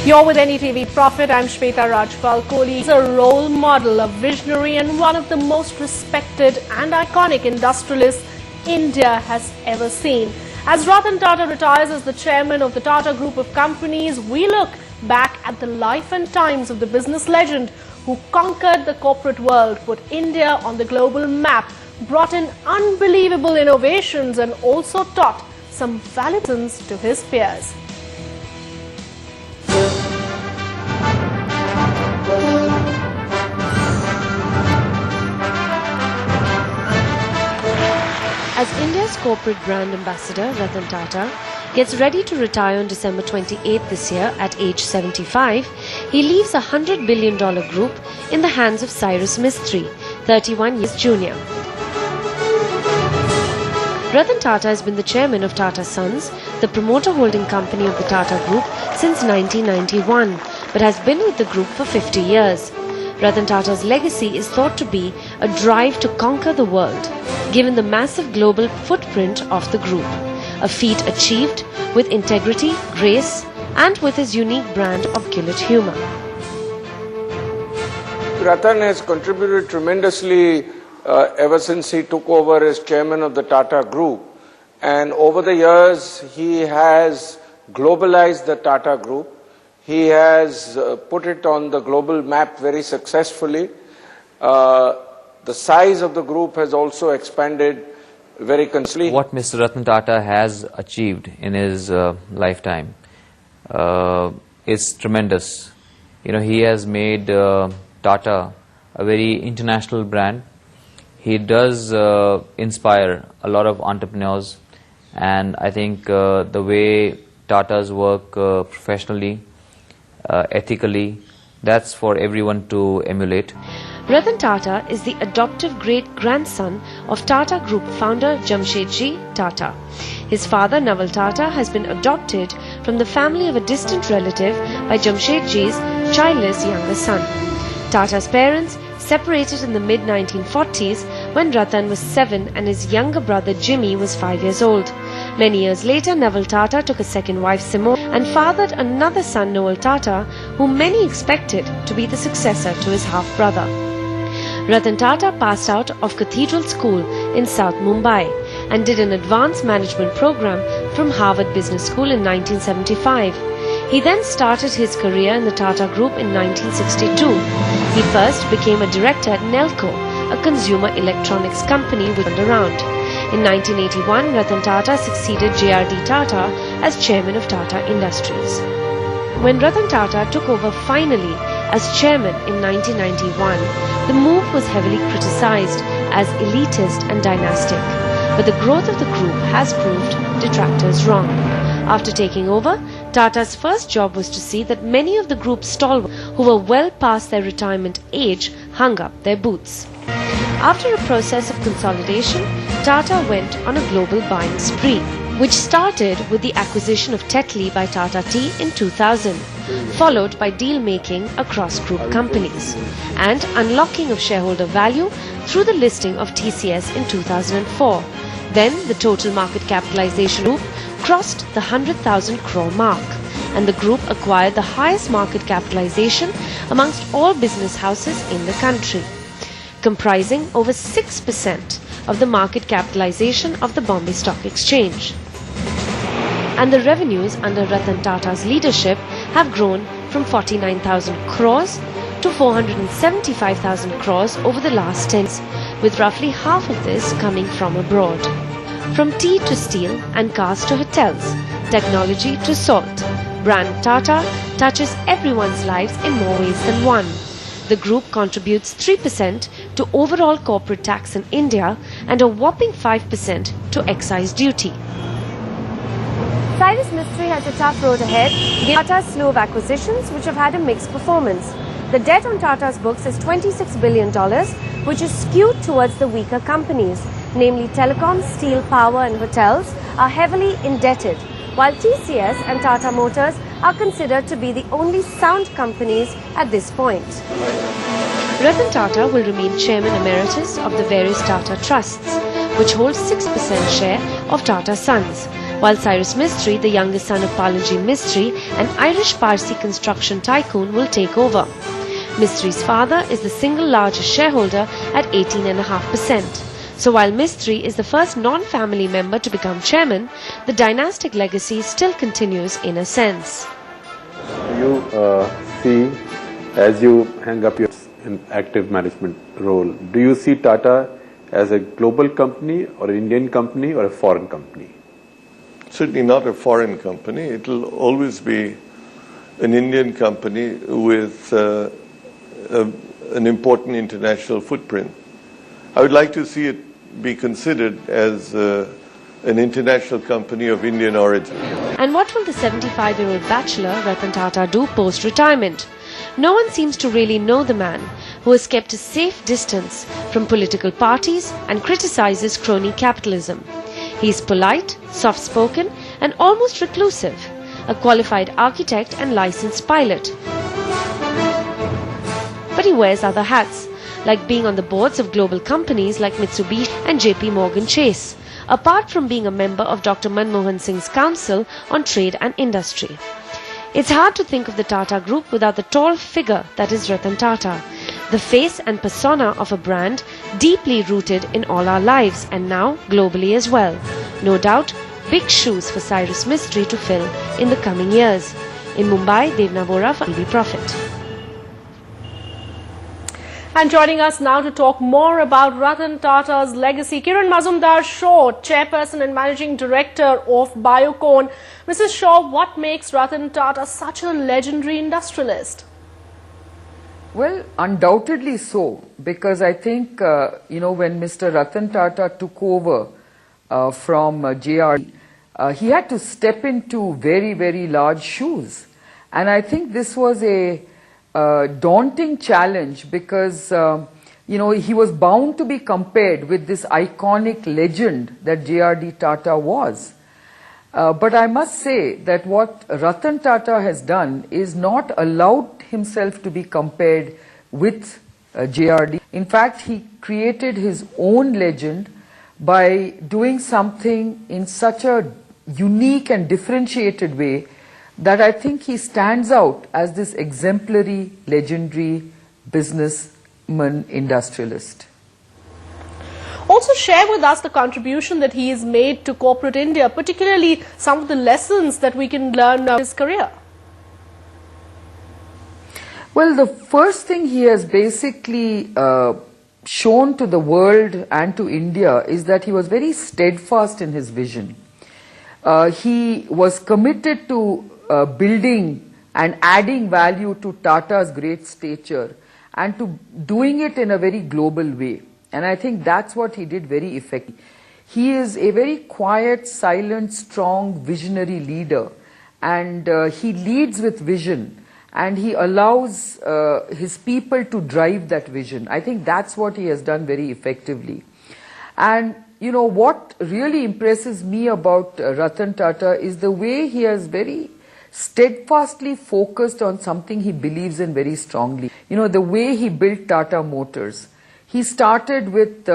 You're with NDTV Profit. I'm Shweta Rajpal Kohli. He's a role model, a visionary and one of the most respected and iconic industrialists India has ever seen. As Ratan Tata retires as the chairman of the Tata Group of companies, we look back at the life and times of the business legend who conquered the corporate world, put India on the global map, brought in unbelievable innovations and also taught some valuable lessons to his peers. As India's corporate brand ambassador, Ratan Tata gets ready to retire on December 28 this year at age 75, he leaves a $100 billion group in the hands of Cyrus Mistry, 31 years junior. Ratan Tata has been the chairman of Tata Sons, the promoter holding company of the Tata Group, since 1991, but has been with the group for 50 years. Ratan Tata's legacy is thought to be a drive to conquer the world, given the massive global footprint of the group, a feat achieved with integrity, grace, and with his unique brand of gilded humor. Ratan has contributed tremendously ever since he took over as chairman of the Tata Group, and over the years he has globalized the Tata Group. He has put it on the global map very successfully. The size of the group has also expanded very considerably. What Mr. Ratan Tata has achieved in his lifetime is tremendous. You know, he has made Tata a very international brand. He does inspire a lot of entrepreneurs, and I think the way Tatas work professionally, ethically, that's for everyone to emulate. Ratan Tata is the adoptive great-grandson of Tata Group founder Jamshedji Tata. His father, Naval Tata, has been adopted from the family of a distant relative by Jamshedji's childless younger son. Tata's parents separated in the mid-1940s when Ratan was 7 and his younger brother Jimmy was 5 years old. Many years later, Naval Tata took a second wife, Simone, and fathered another son, Noel Tata, whom many expected to be the successor to his half-brother. Ratan Tata passed out of Cathedral School in South Mumbai and did an advanced management program from Harvard Business School in 1975. He then started his career in the Tata Group in 1962. He first became a director at Nelco, a consumer electronics company which turned around. In 1981, Ratan Tata succeeded JRD Tata as chairman of Tata Industries. When Ratan Tata took over finally as chairman in 1991, the move was heavily criticized as elitist and dynastic, but the growth of the group has proved detractors wrong. After taking over, Tata's first job was to see that many of the group's stalwarts who were well past their retirement age hung up their boots. After a process of consolidation, Tata went on a global buying spree, which started with the acquisition of Tetley by Tata Tea in 2000, followed by deal-making across group companies, and unlocking of shareholder value through the listing of TCS in 2004. Then the total market capitalization group crossed the 100,000 crore mark, and the group acquired the highest market capitalization amongst all business houses in the country, comprising over 6% of the market capitalization of the Bombay Stock Exchange. And the revenues under Ratan Tata's leadership have grown from 49,000 crores to 475,000 crores over the last 10 years, with roughly half of this coming from abroad. From tea to steel and cars to hotels, technology to salt, brand Tata touches everyone's lives in more ways than one. The group contributes 3% to overall corporate tax in India and a whopping 5% to excise duty. Cyrus Mistry has a tough road ahead, given Tata's slew of acquisitions which have had a mixed performance. The debt on Tata's books is $26 billion, which is skewed towards the weaker companies, namely telecom, steel, power and hotels are heavily indebted, while TCS and Tata Motors are considered to be the only sound companies at this point. Ratan Tata will remain chairman emeritus of the various Tata trusts, which hold 6% share of Tata Sons, while Cyrus Mistry, the youngest son of Palanji Mistry, an Irish Parsi construction tycoon, will take over. Mistry's father is the single largest shareholder at 18.5%. So while Mistry is the first non-family member to become chairman, the dynastic legacy still continues in a sense. You see, as you hang up your active management role, do you see Tata as a global company or an Indian company or a foreign company? Certainly not a foreign company. It will always be an Indian company with an important international footprint. I would like to see it be considered as an international company of Indian origin. And what will the 75-year-old bachelor Ratan Tata do post-retirement? No one seems to really know the man, who has kept a safe distance from political parties and criticizes crony capitalism. He is polite, soft-spoken and almost reclusive, a qualified architect and licensed pilot. But he wears other hats, like being on the boards of global companies like Mitsubishi and JP Morgan Chase, apart from being a member of Dr. Manmohan Singh's Council on Trade and Industry. It's hard to think of the Tata Group without the tall figure that is Ratan Tata, the face and persona of a brand deeply rooted in all our lives and now globally as well. No doubt, big shoes for Cyrus Mistry to fill in the coming years. In Mumbai, Devna Vora for TV Profit. And joining us now to talk more about Ratan Tata's legacy, Kiran Mazumdar-Shaw, Chairperson and Managing Director of Biocon. Mrs. Shaw, what makes Ratan Tata such a legendary industrialist? Well, undoubtedly so, because I think, when Mr. Ratan Tata took over from JRD, he had to step into very, very large shoes. And I think this was a daunting challenge because, he was bound to be compared with this iconic legend that JRD Tata was. But I must say that what Ratan Tata has done is not allowed himself to be compared with JRD. In fact, he created his own legend by doing something in such a unique and differentiated way that I think he stands out as this exemplary, legendary businessman industrialist. Also share with us the contribution that he has made to corporate India, particularly some of the lessons that we can learn from his career. Well, the first thing he has basically shown to the world and to India is that he was very steadfast in his vision. He was committed to building and adding value to Tata's great stature and to doing it in a very global way. And I think that's what he did very effectively. He is a very quiet, silent, strong, visionary leader. And he leads with vision. And he allows his people to drive that vision. I think that's what he has done very effectively. And, what really impresses me about Ratan Tata is the way he has very steadfastly focused on something he believes in very strongly. The way he built Tata Motors. He started with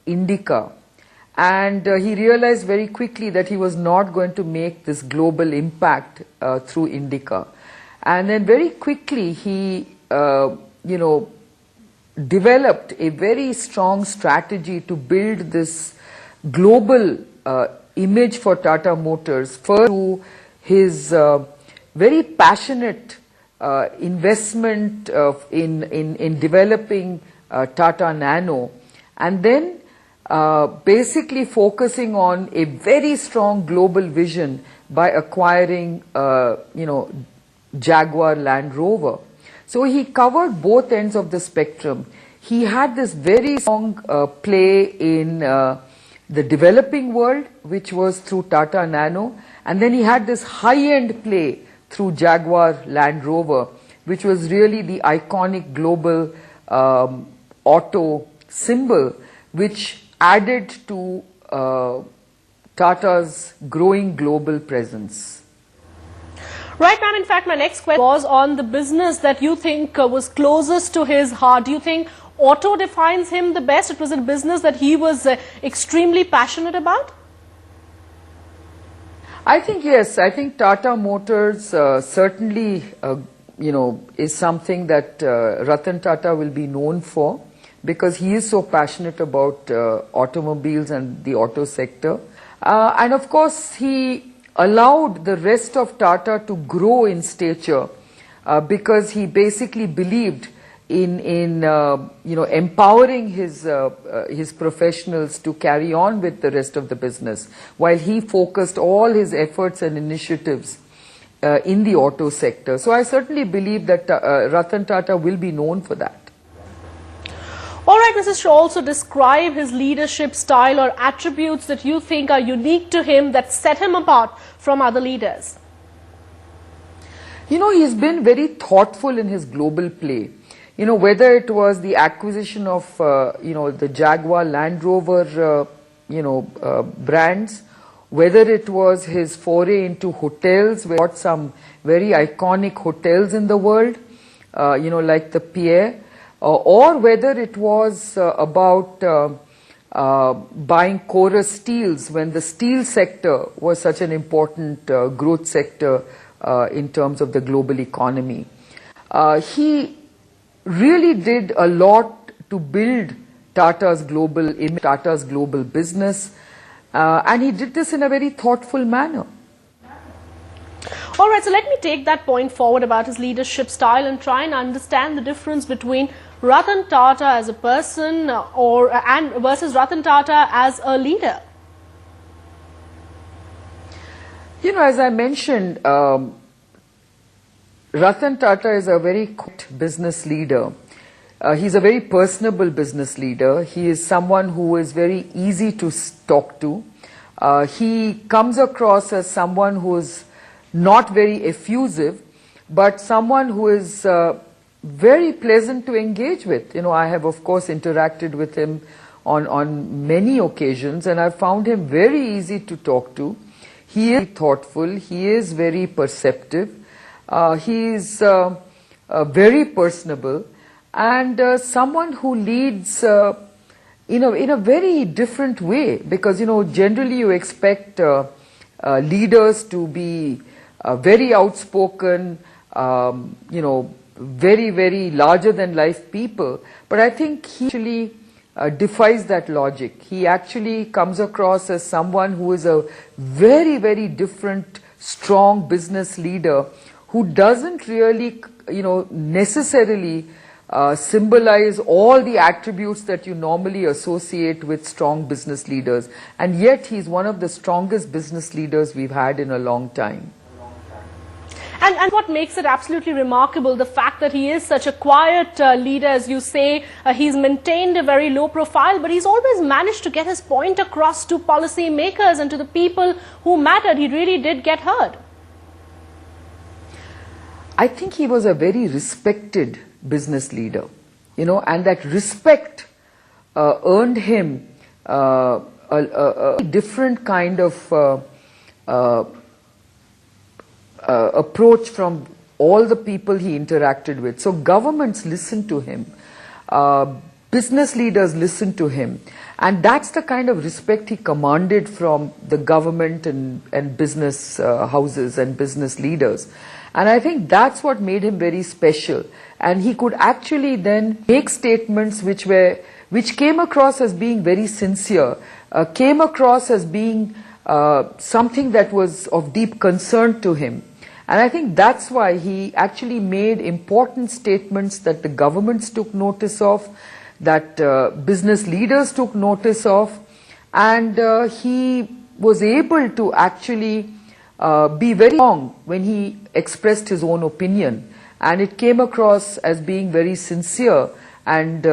Indica, and he realized very quickly that he was not going to make this global impact through Indica. And then very quickly he, developed a very strong strategy to build this global image for Tata Motors. First, to his very passionate investment in developing Tata Nano, and then basically focusing on a very strong global vision by acquiring, Jaguar Land Rover. So he covered both ends of the spectrum. He had this very strong play in the developing world, which was through Tata Nano, and then he had this high-end play through Jaguar Land Rover, which was really the iconic global auto symbol, which added to Tata's growing global presence. Right, ma'am. In fact, my next question was on the business that you think was closest to his heart. Do you think auto defines him the best? It was a business that he was extremely passionate about? I think yes. I think Tata Motors certainly, is something that Ratan Tata will be known for, because he is so passionate about automobiles and the auto sector. And of course, he allowed the rest of Tata to grow in stature because he basically believed in empowering his professionals to carry on with the rest of the business, while he focused all his efforts and initiatives in the auto sector. So I certainly believe that Ratan Tata will be known for that. All right, Mrs. Shaw, also describe his leadership style or attributes that you think are unique to him that set him apart from other leaders. He's been very thoughtful in his global play. Whether it was the acquisition of, the Jaguar Land Rover, brands, whether it was his foray into hotels, we got some very iconic hotels in the world, like the Pierre, or whether it was about buying Chorus Steels when the steel sector was such an important growth sector in terms of the global economy. He really did a lot to build Tata's global image, Tata's global business, and he did this in a very thoughtful manner. All right, so let me take that point forward about his leadership style and try and understand the difference between Ratan Tata as a person versus Ratan Tata as a leader. As I mentioned, Ratan Tata is a very business leader. He's a very personable business leader. He is someone who is very easy to talk to. He comes across as someone who is not very effusive, but someone who is very pleasant to engage with. I have of course interacted with him on many occasions, and I've found him very easy to talk to. He is thoughtful, he is very perceptive, he is very personable, and someone who leads in a very different way, because generally you expect leaders to be very outspoken, very, very larger than life people, but I think he actually defies that logic. He actually comes across as someone who is a very, very different, strong business leader who doesn't really, necessarily symbolize all the attributes that you normally associate with strong business leaders. And yet he's one of the strongest business leaders we've had in a long time. And what makes it absolutely remarkable, the fact that he is such a quiet leader, as you say, he's maintained a very low profile, but he's always managed to get his point across to policy makers and to the people who mattered. He really did get heard. I think he was a very respected business leader, and that respect earned him a different kind of approach from all the people he interacted with. So governments listened to him, business leaders listened to him, and that's the kind of respect he commanded from the government and business houses and business leaders. And I think that's what made him very special. And he could actually then make statements which came across as being very sincere, came across as being something that was of deep concern to him. And I think that's why he actually made important statements that the governments took notice of, that business leaders took notice of, and he was able to actually be very strong when he expressed his own opinion. And it came across as being very sincere and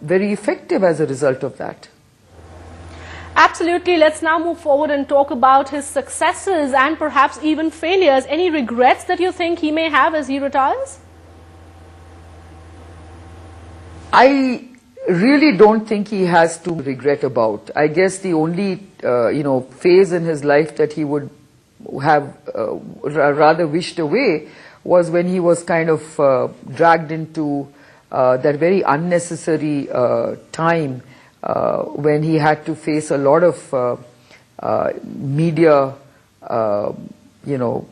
very effective as a result of that. Absolutely. Let's now move forward and talk about his successes and perhaps even failures. Any regrets that you think he may have as he retires? I really don't think he has to regret about. I guess the only phase in his life that he would have rather wished away was when he was kind of dragged into that very unnecessary time when he had to face a lot of media you know,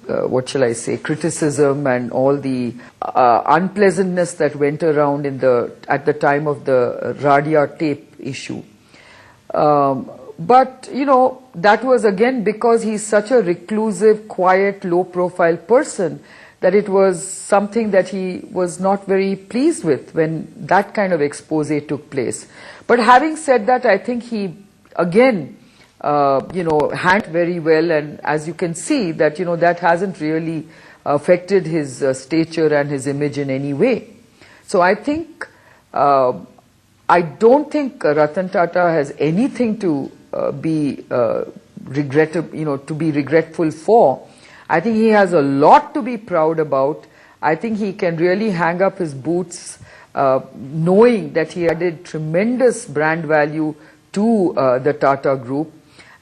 what shall I say, criticism and all the unpleasantness that went around at the time of the Radia tape issue. But, you know, that was again because he's such a reclusive, quiet, low-profile person that it was something that he was not very pleased with when that kind of expose took place. But having said that, I think he, again, you know, handled very well, and as you can see that, you know, that hasn't really affected his stature and his image in any way. So I think, I don't think Ratan Tata has anything to be regretful for. I think he has a lot to be proud about. I think he can really hang up his boots knowing that he added tremendous brand value to the Tata Group,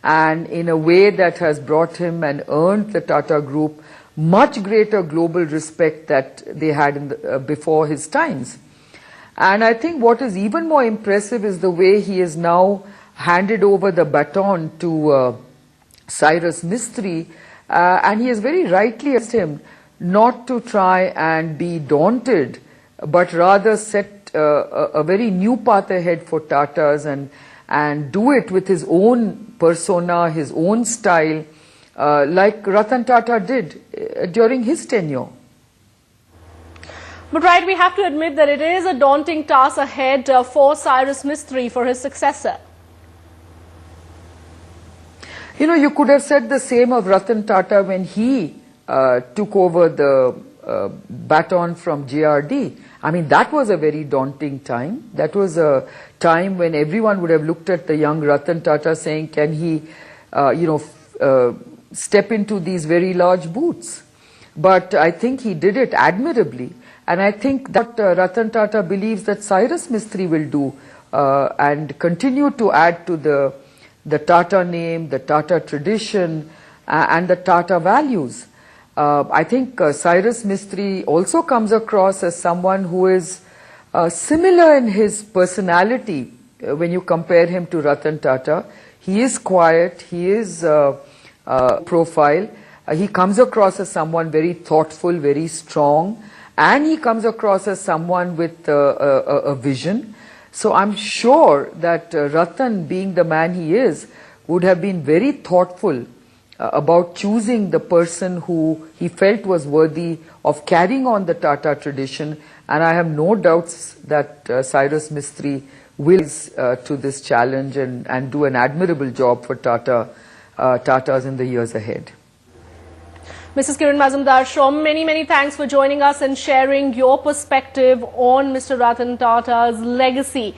and in a way that has brought him and earned the Tata Group much greater global respect that they had before his times. And I think what is even more impressive is the way he has now handed over the baton to Cyrus Mistry, and he has very rightly asked him not to try and be daunted, but rather set a very new path ahead for Tatas and do it with his own persona, his own style, like Ratan Tata did during his tenure. But right, we have to admit that it is a daunting task ahead for Cyrus Mistry, for his successor. You know, you could have said the same of Ratan Tata when he took over the baton from JRD. I mean, that was a very daunting time. That was a time when everyone would have looked at the young Ratan Tata saying, can he, you know, step into these very large boots? But I think he did it admirably. And I think that Ratan Tata believes that Cyrus Mistry will do and continue to add to the Tata name, the Tata tradition, and the Tata values. I think Cyrus Mistry also comes across as someone who is similar in his personality when you compare him to Ratan Tata. He is quiet, he is profile, he comes across as someone very thoughtful, very strong, and he comes across as someone with a vision. So I'm sure that Ratan, being the man he is, would have been very thoughtful about choosing the person who he felt was worthy of carrying on the Tata tradition, and I have no doubts that Cyrus Mistry will to this challenge and do an admirable job for Tatas in the years ahead. Mrs. Kiran Mazumdar-Shaw, many thanks for joining us and sharing your perspective on Mr. Ratan Tata's legacy.